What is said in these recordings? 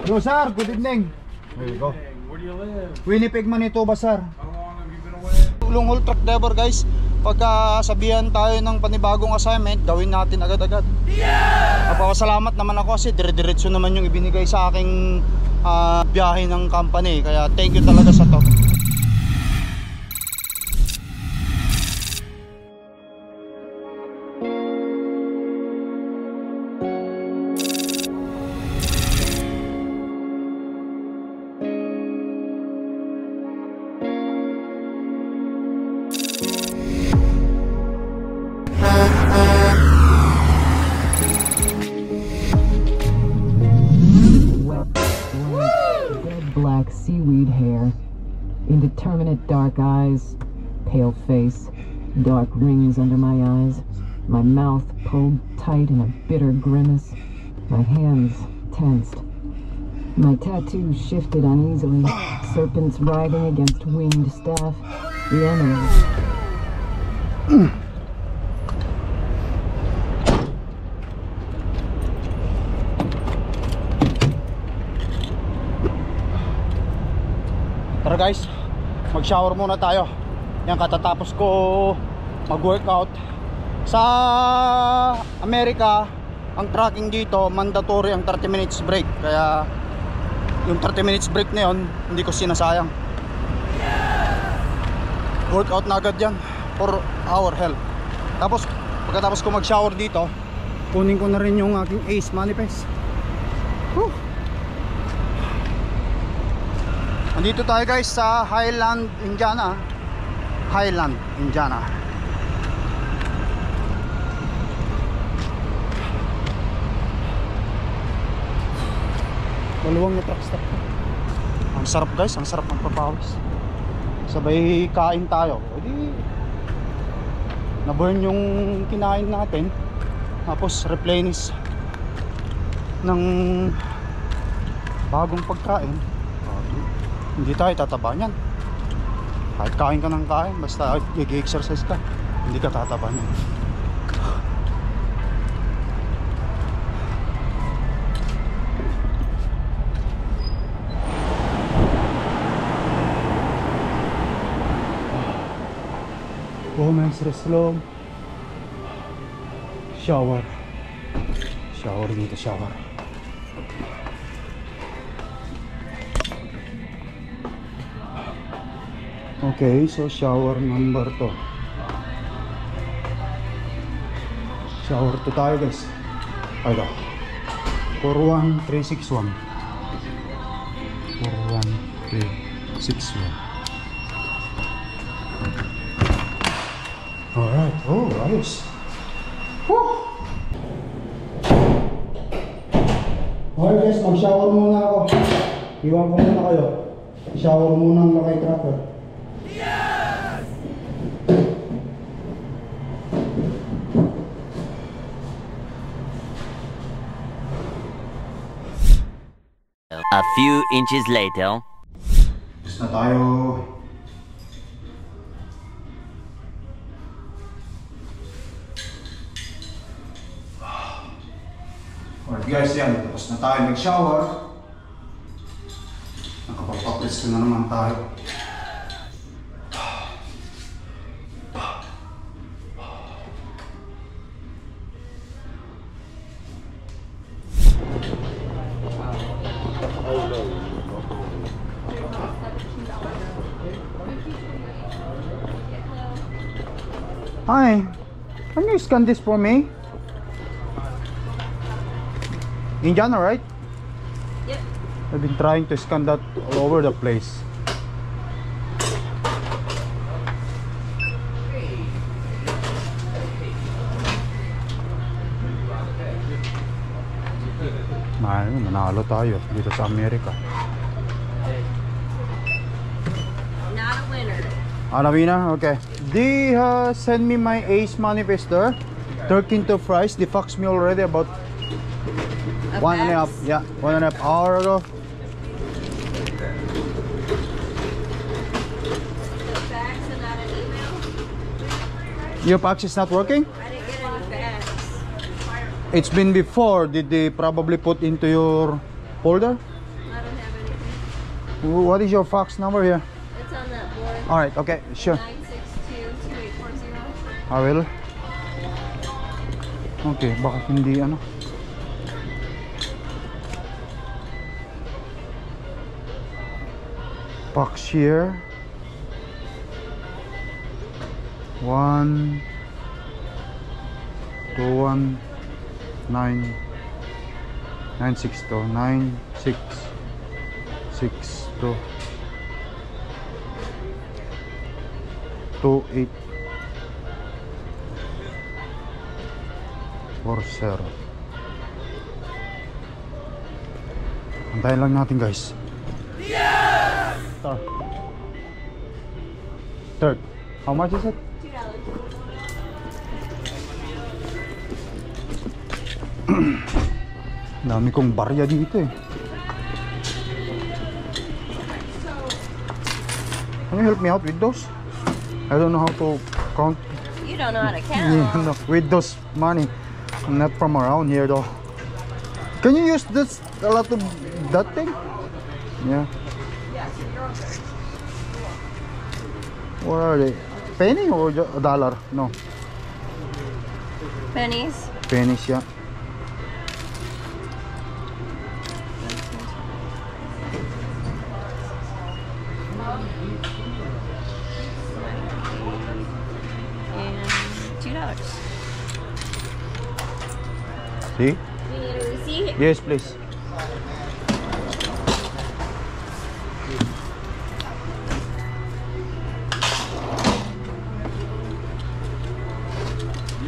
Yo, sir. Good evening. There you go. Where do you live? Winnipeg, Manitoba, sir. How long have you been away? Long haul truck driver, guys. Pagka sabihan tayo ng panibagong assignment, gawin natin agad-agad. Yeah! Napakasalamat naman ako kasi dire-diretso naman yung ibinigay sa aking biyahe ng company. Kaya thank you talaga sa to. Black seaweed hair, indeterminate dark eyes, pale face, dark rings under my eyes, my mouth pulled tight in a bitter grimace, my hands tensed. My tattoo shifted uneasily, serpents riding against winged staff, the enemy. Tara guys, mag-shower muna tayo. Yan, katatapos ko mag-workout. Sa Amerika, ang tracking dito, mandatory ang 30 minutes break. Kaya yung 30 minutes break na yun, hindi ko sinasayang. Workout na agad yan for our health. Tapos, pagkatapos ko mag-shower dito, kunin ko na rin yung aking ACE manifest. Whew. Nandito tayo guys sa Highland, Indiana. Highland, Indiana. Maluwang na truck stop. Ang sarap guys, ang sarap ng papawis. Sabay kain tayo. Edi na-burn yung kinain natin. Tapos replenish ng bagong pagkain. Hindi tayo tataba niyan. Kahit kain ka ng kain, basta i-exercise ka, hindi ka tataba niyan. Women's restroom. Shower. Shower dito, shower. Okay, so shower number 2. Shower 2 tayo guys. Ayun. 41361. 41361. Alright, oh, ayos. Woo! Alright guys, mag-shower muna ako. Iwan ko muna kayo. Shower muna ang lakay tracker. A few inches later. Tapos na tayo. Alright guys, yan. Tapos na tayo nag-shower. Nakapagpapresko na naman tayo. Hi, can you scan this for me? Indiana, right? Yep. I've been trying to scan that all over the place. Manalo tayo dito sa Amerika. Not a winner. Anawina, okay. They send me my ACE manifest there. 13 to price. They faxed me already about 1.5 hour ago. Fax and not an email? Your fax is not working? I didn't get any fax. It's been before. Did they probably put into your folder? What is your fax number here? It's on that board. Alright, okay, sure. 962-2840. I will. Okay, baka hindi ano. Fax here. 1 2 1 9 962 9662 28 40. Antayin lang natin guys. Sir. Third. How much is it? $2. Dami kong barya dito eh. Can you help me out with those? I don't know how to count. You don't know how to count. Yeah, no, with those money. I'm not from around here though. Can you use this a lot of that thing? Yeah. What are they? Penny or a dollar? No. Pennies. Pennies, yeah. And $2. See? You need a receipt? Yes, please.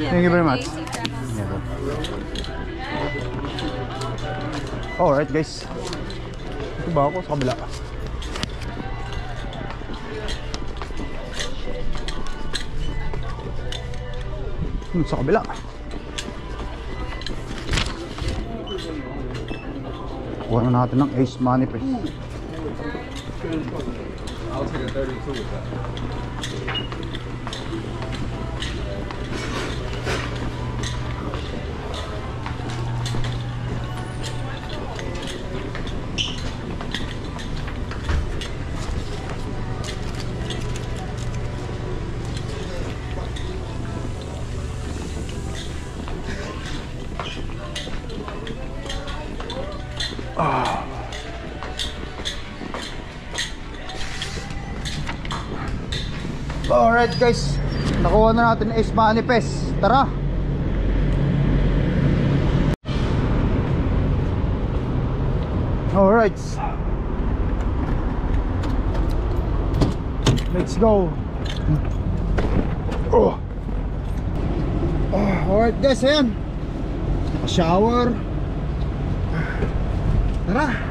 Thank you very much. Alright guys. Ito ba ako sa kabila? Sa kabila. Kuha na natin ng Ace Manifest. I'll take a 32 with that. Alright guys, nakuha na natin Ace Manifest. Tara. Alright, let's go. Alright guys, ayan, shower. Tara.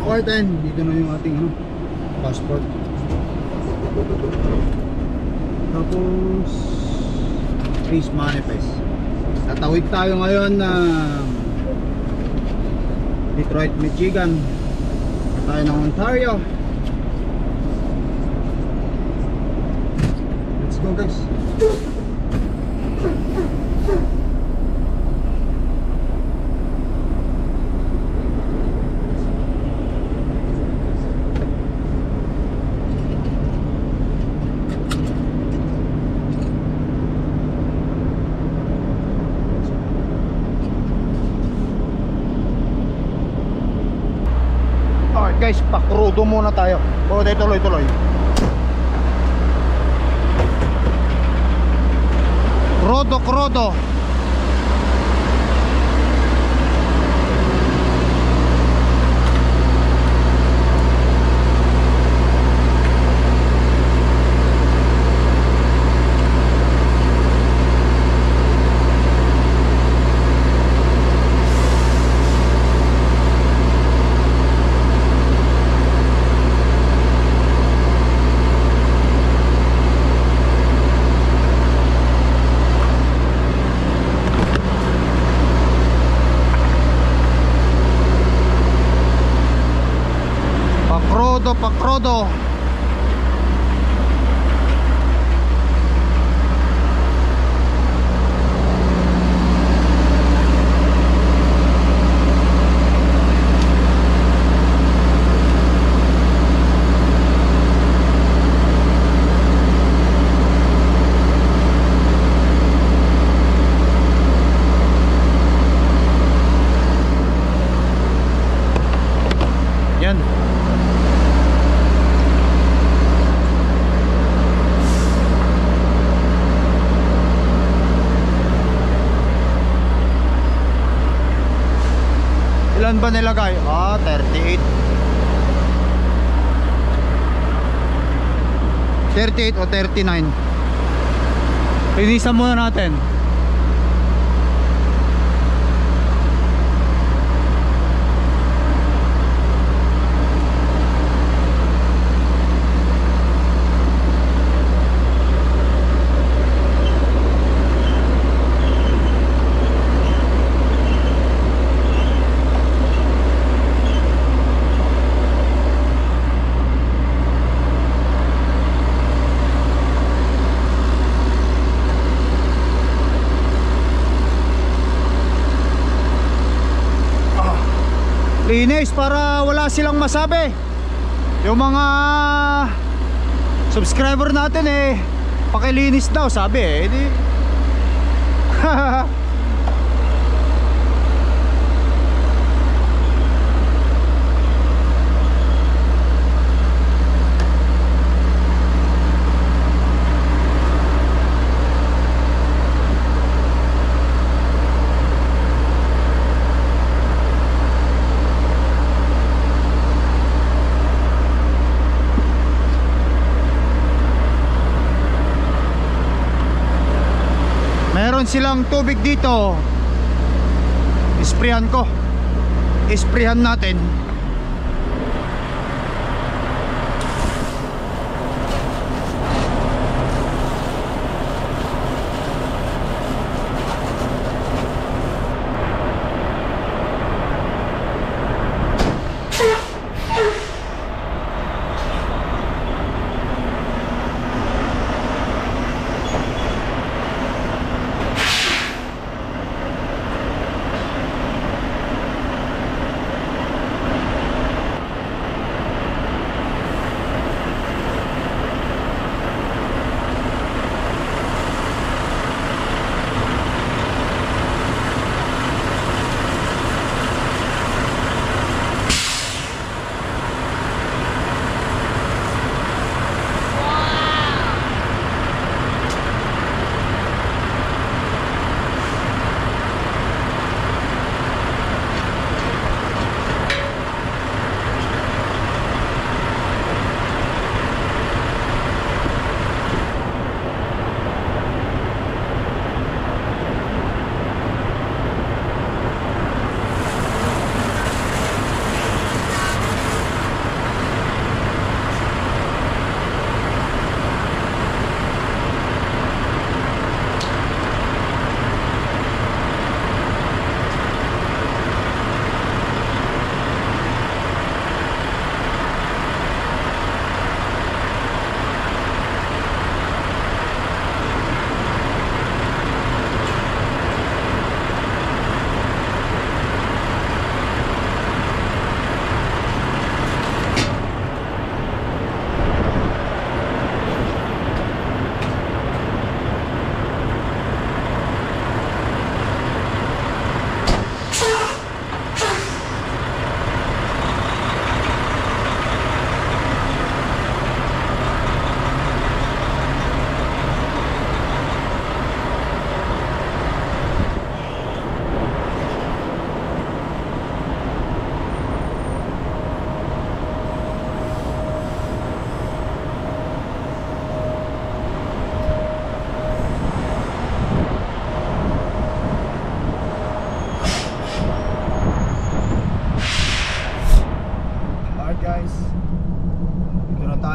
Alright then, dito na yung ating passport. Tapos Ace Manifest. Tatawid tayo ngayon na Detroit, Michigan. Tayo ng Ontario. Let's go guys. Guys, pakrudo muna tayo. O, tuloy-tuloy. Krodo. Pakrodo. Ilan ba nilagay? 38. 38 o 39. Linisan muna natin. Linis para wala silang masabi. Yung mga subscriber natin pakilinis daw sabi di. Meron silang tubig dito. Isprehan ko. Isprehan natin.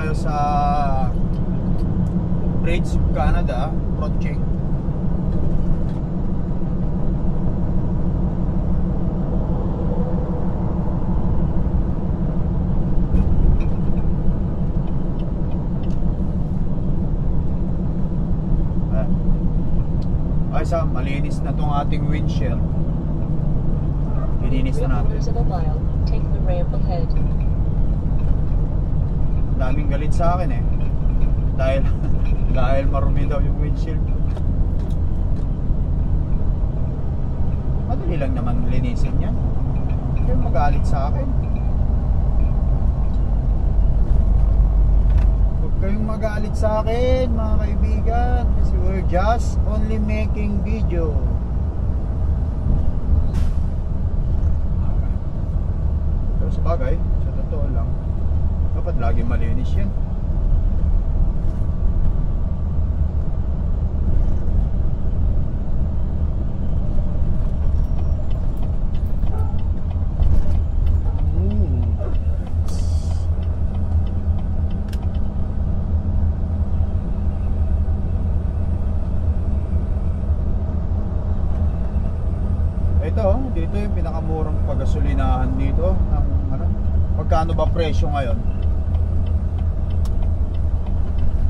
Sa Bridge Canada project. Ay malinis na tong ating windshield. Lininis na natin. Take the ramp ahead. Daming galit sa akin dahil marumi daw yung windshield. Madali lang naman linisin yan. Huwag kayong magalit sa akin. Huwag kayong magalit sa akin mga kaibigan, kasi we're just only making video. Pero sa bagay, sa totoo lang, dapat lagi malinis yan. Dito yung pinakamurang pagasolinahan dito ng ano, magkano ba presyo ngayon?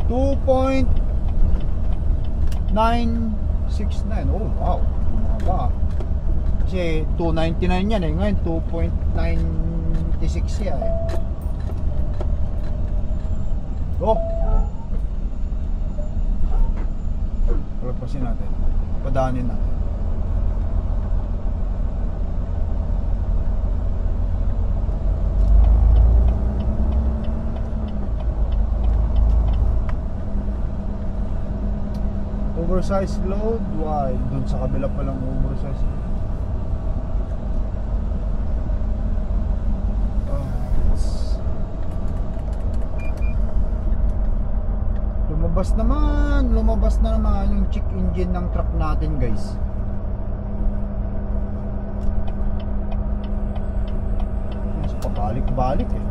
2.969. Oh wow, mababa. Kasi 2.99 yan eh, ngayon 2.96 yan eh. Oh, palagpasin natin, padaanin natin. Oversized load, why? Doon sa kabila palang oversized load. Lumabas na naman yung check engine ng truck natin, guys. Mas pabalik-balik eh.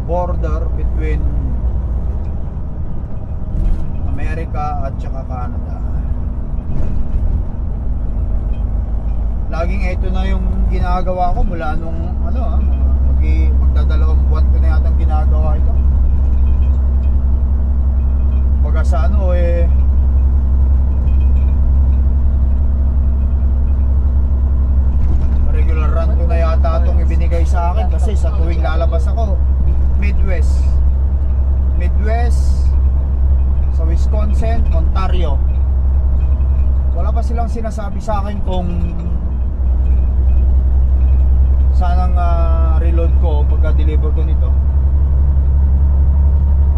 Border between Amerika at saka Canada. Laging ito na yung ginagawa ko mula nung magdadalawang buwan ko na yata ginagawa ito. Pagka sa regular run ko na yata itong ibinigay sa akin kasi sa tuwing lalabas ako Midwest sa Wisconsin, Ontario, wala pa silang sinasabi sa akin kung sanang reload ko pagka-deliver ko nito.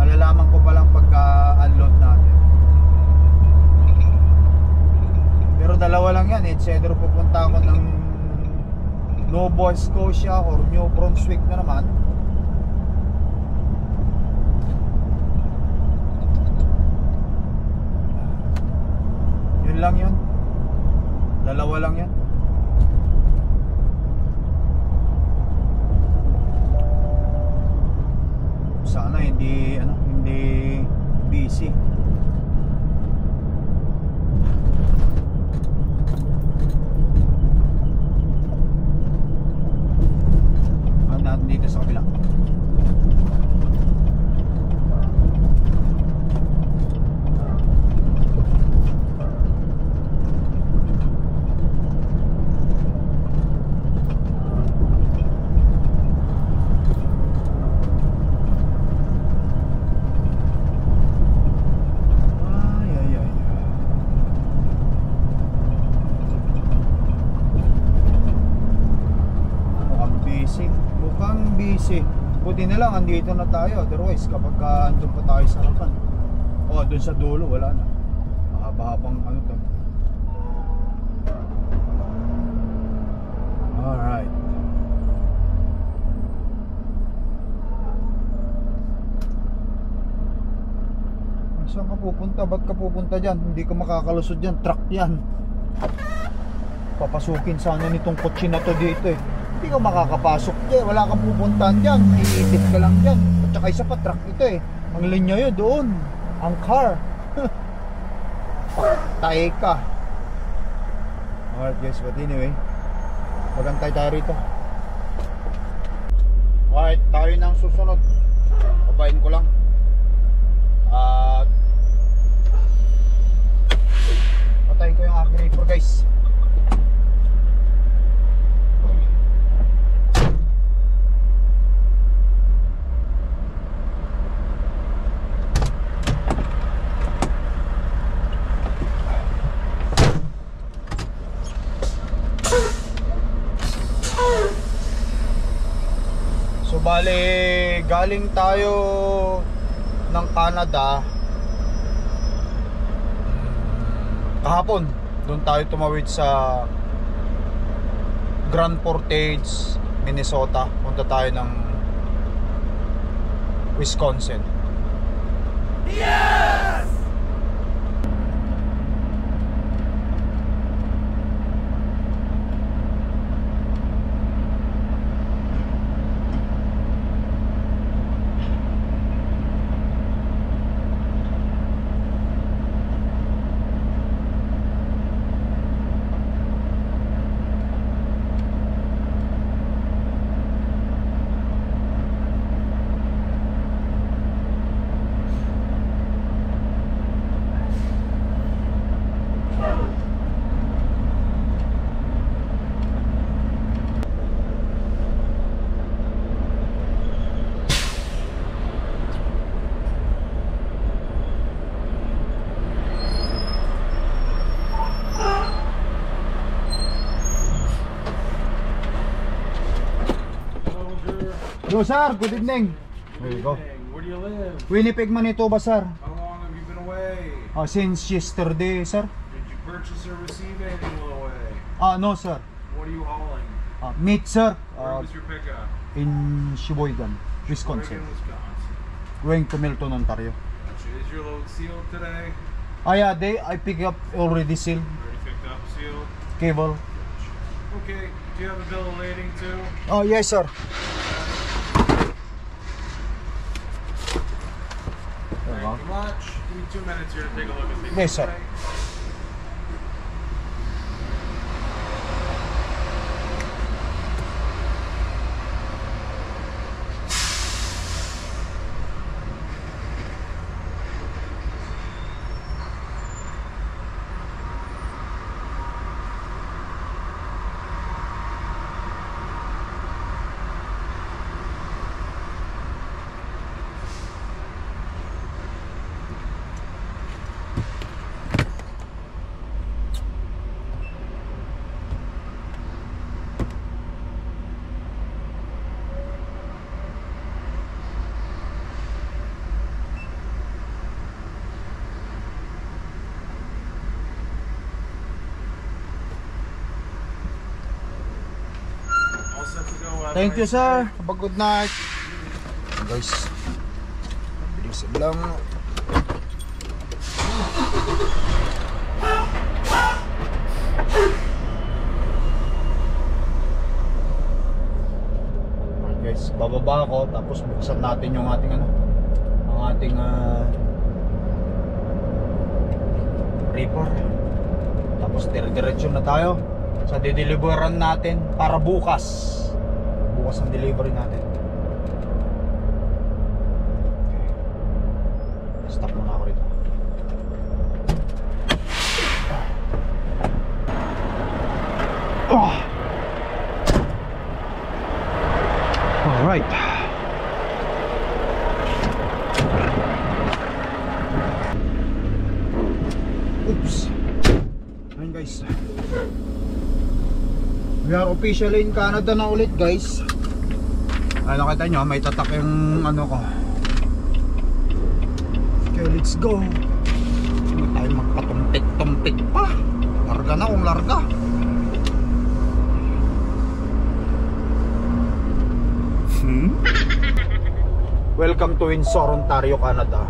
Malalaman ko pa lang pagka-unload natin. Pero dalawa lang yan, it's either pupunta ako ng Nova Scotia or New Brunswick na naman. Yun lang yun. Dalawa lang yan. Sana hindi busy. Natin dito sa kabila. Buti na lang andito na tayo, otherwise kapag andun pa tayo sa harapan, dun sa dulo wala na, mahaba-habang to. Alright, saan ka pupunta? Ba't ka pupunta dyan? Hindi ka makakalusod dyan, truck yan. Papasukin sana nitong kotse na to dito eh. Hindi ka makakapasok dyan, wala kang pupuntahan dyan, iitip ka lang dyan. At saka isa pa, truck ito eh. Ang linya yun doon, ang car. Tae ka. Alright guys, but anyway, magantay tayo rito. Alright, tayo nang susunod. Babain ko lang. At patayin ko yung aking reaper guys. So bale, galing tayo ng Canada kahapon. Doon tayo tumawid sa Grand Portage, Minnesota. Punta tayo ng Wisconsin. Hello sir, good evening. There you go. Where do you live? Winnipeg, Manitoba sir. How long have you been away? Since yesterday sir. Did you purchase or receive anything while away? No sir. What are you hauling? Meat sir. Where was your pickup? In Sheboygan, Wisconsin. Oregon, Wisconsin. Going to Milton, Ontario. Gotcha. Is your load sealed today? Yeah, I pick up already sealed. Already picked up, sealed? Cable. Okay. Do you have a bill of lading too? Oh yes sir. Thank you much. Give me 2 minutes here to take a look at things. Yes, sir. Okay? Thank you sir. Have a good night. Guys, bilis lang. Guys, bababa ako tapos buksan natin yung ating ang ating reaper. Tapos dire-diretso na tayo sa dideliveran natin para bukas. Bukas ang delivery natin. Okay. Stop muna ako rito. Alright. Oops. Ayun guys, we are officially in Canada na ulit guys. Ay, nakita nyo, may tatak yung ano ko. Okay, let's go. Hindi tayo magpatumpik-tumpik pa. Larga na kung larga. Welcome to Windsor, Ontario, Canada.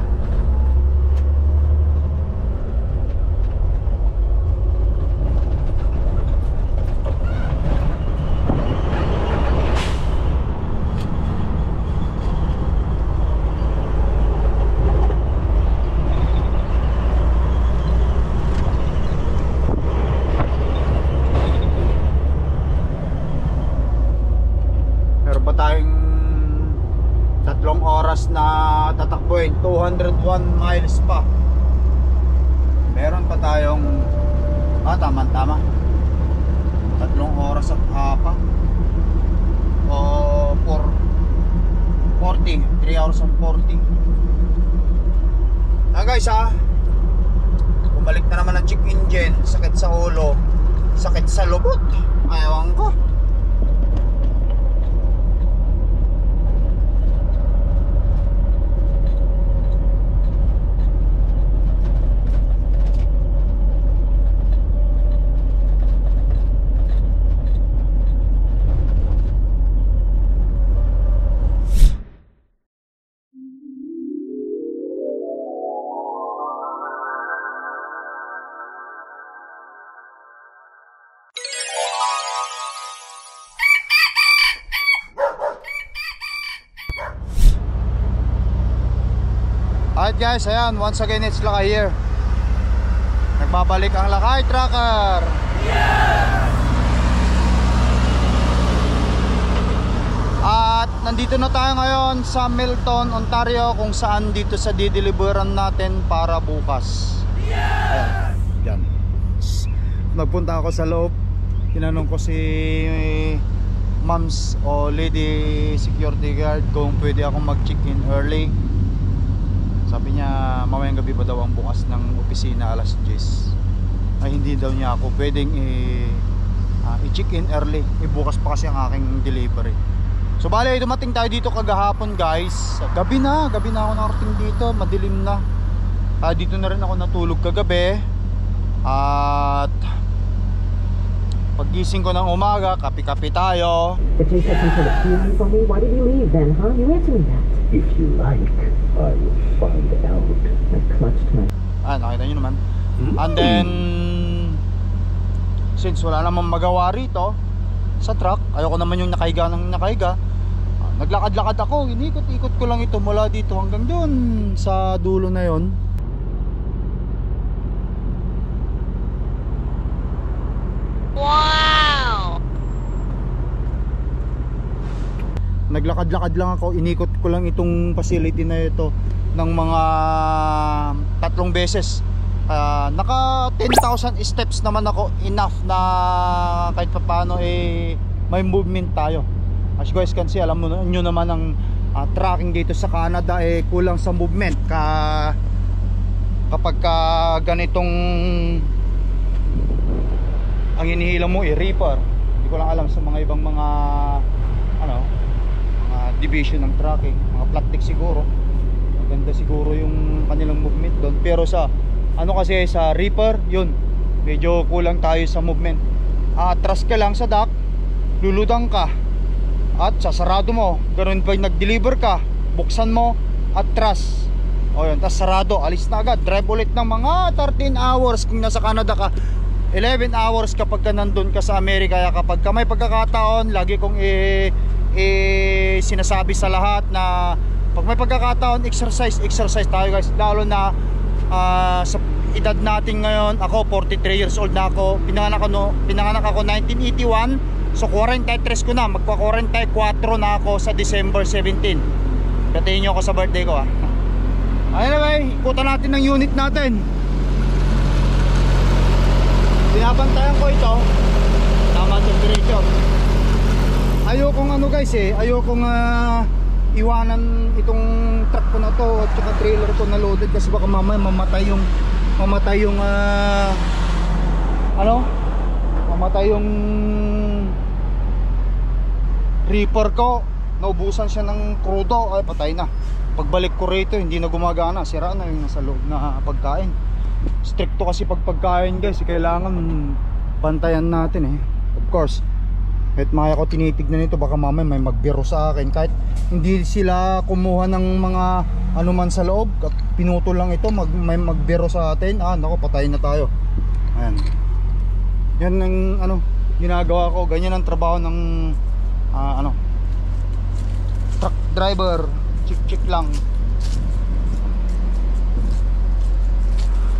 gagawin. 201 miles pa. Meron pa tayong tama-tama 3 oras at apat o 3 hours and 40. Guys bumalik na naman ang check engine. Sakit sa ulo, sakit sa lubot, ayaw ko. Alright guys, ayan, once again it's Lakay here. Nagbabalik ang Lakay Trucker. At nandito na tayo ngayon sa Milton, Ontario, kung saan dito sa dideliveran natin para bukas. Ayan, dyan. Nagpunta ako sa loob. Tinanong ko si Mams o Lady Security Guard kung pwede akong mag-check-in early. Sabi niya mamayang gabi pa daw ang bukas ng opisina, alas 10. Ay hindi daw niya ako pwedeng i-check in early. Bukas pa kasi ang aking delivery. So bale dumating tayo dito kagahapon guys. Gabi na ako nakarating dito, madilim na. Dito na rin ako natulog kagabi. At paggising ko ng umaga, kape-kape tayo. But you said something that you for me. Why did you leave then, huh? You answer me that. If you like, I will find out. I clutched my... Nakita nyo naman. And then since wala namang magawa rito sa truck, ayoko naman yung nakahiga ng nakahiga. Naglakad-lakad ako, inikot-ikot ko lang ito mula dito hanggang doon sa dulo na yon. Wow! Naglakad-lakad lang ako, inikot ko lang itong facility na ito ng mga 3 beses. Naka 10,000 steps naman ako, enough na kahit paano may movement tayo. As you guys can see, alam nyo naman ang tracking dito sa Canada kulang sa movement kapag ganitong ang hinihila mo reaper. Hindi ko lang alam sa mga ibang mga division ng tracking, mga plastic siguro. Maganda siguro yung kanilang movement doon. Pero sa kasi sa reaper, yun, medyo kulang tayo sa movement. Atras ka lang sa dock, luludang ka at sasarado mo. Ganun pa nag-deliver ka, buksan mo, atras. O yun, tas sarado, alis na agad. Drive ulit ng mga 13 hours kung nasa Canada ka. 11 hours kapag ka nandun ka sa Amerika. Kaya kapag ka may pagkakataon, lagi kong sinasabi sa lahat na pag may pagkakataon, exercise tayo guys. Lalo na sa edad natin ngayon. Ako 43 years old na ako. Pinanganak ako 1981. So 43 ko na, magpa 44 na ako sa December 17. Katayin nyo ako sa birthday ko Anyway, ikutan natin ng unit natin. Binabantayan ko ito. Tama temperature. Ayokong guys ayokong iwanan itong truck ko na to at saka trailer ko na loaded kasi baka mamaya mamatay yung reaper ko. Naubusan siya ng krudo, ay patay na. Pagbalik ko rito hindi na gumagana, sira na yung nasa loob na pagkain. Stricto kasi pagkain guys, kailangan bantayan natin of course. Kahit maya ko tinitignan nito, baka mamaya may magbiro sa akin. Kahit hindi sila kumuha ng mga man sa loob at pinutol lang ito, may magbiro sa atin. Nako, patay na tayo. Ayan. Yan ang ginagawa ko. Ganyan ang trabaho ng truck driver. Chik lang.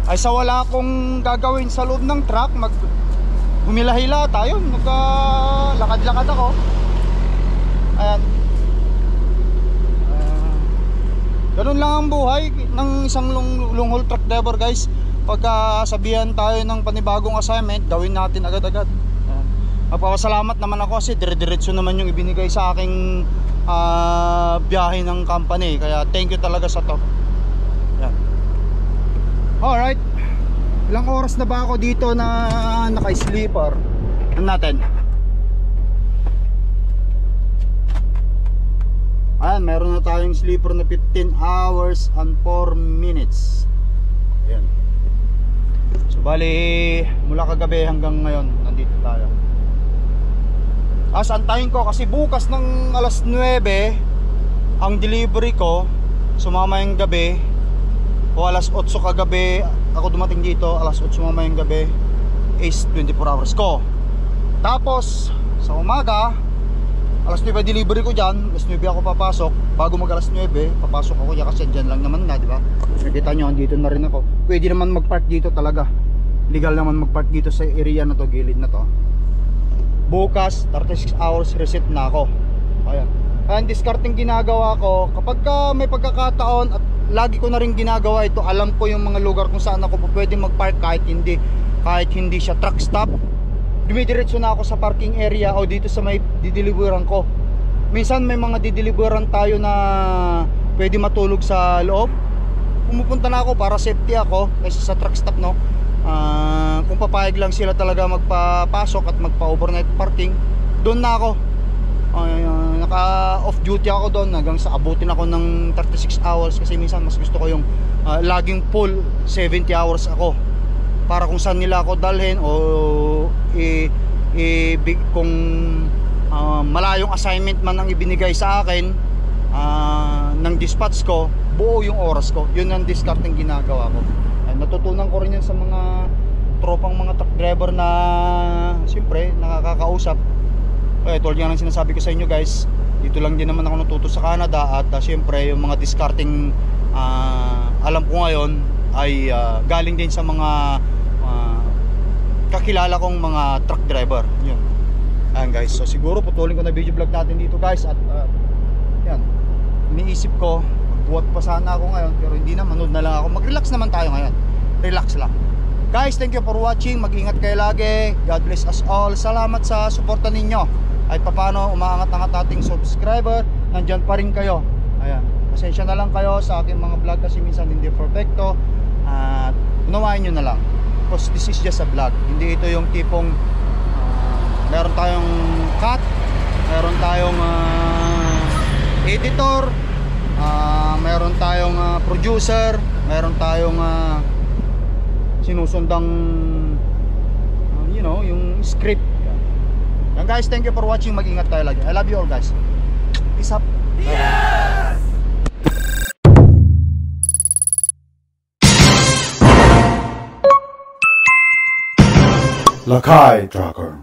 Ay sa wala akong gagawin sa loob ng truck, humila-hila tayo, lakad-lakad ako. Ayan. Ganun lang ang buhay ng isang long haul truck driver, guys. Pagka sabihan tayo ng panibagong assignment, gawin natin agad-agad. Magpapasalamat naman ako kasi dire-diretso naman yung ibinigay sa aking biyahe ng company. Kaya thank you talaga sa to. Yan. Alright, ilang oras na ba ako dito na naka-sleeper? Ano natin? Ayan, meron na tayong sleeper na 15 hours and 4 minutes. Ayan. So bali, mula kagabi hanggang ngayon nandito tayo. Antayin ko kasi bukas ng alas 9 ang delivery ko. Sumama yung gabi. O alas 8 kagabi ako dumating dito, alas 8 mamayang gabi is 24 hours ko. Tapos sa umaga alas 9 delivery ko dyan, alas 9 ako papasok. Bago mag alas 9, papasok ako dyan kasi dyan lang naman na, di ba? Nakita nyo, dito na rin ako. Pwede naman mag-park dito talaga. Legal naman mag-park dito sa area na to, gilid na to. Bukas, 36 hours reset na ako. Ayan. Ang discarding ginagawa ko, kapag may pagkakataon at lagi ko na rin ginagawa ito, alam ko yung mga lugar kung saan ako pwede mag-park kahit hindi siya truck stop. Dumidiretso na ako sa parking area o dito sa may dideliveran ko. Minsan may mga dideliveran tayo na pwede matulog sa loob. Pumupunta na ako para safety ako kaysa sa truck stop, no. Kung papayag lang sila talaga magpapasok at magpa-overnight parking, doon na ako. Naka off duty ako doon hanggang sa abutin ako ng 36 hours kasi minsan mas gusto ko yung laging full 70 hours ako. Para kung saan nila ako dalhin o kung malayong assignment man ang ibinigay sa akin ng dispatch ko, buo yung oras ko. Yun ang discarding ginagawa ko. Natutunan ko rin yan sa mga tropang mga truck driver na siyempre nakakausap. Tulad nga ng sinasabi ko sa inyo, guys, dito lang din naman ako natuto sa Canada. At siyempre yung mga discarding alam ko ngayon ay galing din sa mga kakilala kong mga truck driver. Yun. Ayan, guys, so siguro putulin ko na video vlog natin dito, guys. At yan, iniisip ko magbuhat pa sana ako ngayon, pero hindi na, manood na lang ako. Mag-relax naman tayo ngayon, relax lang. Guys, thank you for watching. Mag-ingat kayo lagi. God bless us all. Salamat sa suporta ninyo. At paano umaangat-angat ating subscriber, nandyan pa rin kayo. Ayan, pasensya na lang kayo sa aking mga vlog kasi minsan hindi perfecto. At unawain nyo na lang, because this is just a vlog. Hindi ito yung tipong meron tayong cut, meron tayong editor, meron tayong producer, meron tayong sinusundang you know, yung script. Yan, guys, thank you for watching. Mag-ingat tayo lagi. I love you all, guys. Peace up. Yes! Lakai Trucker.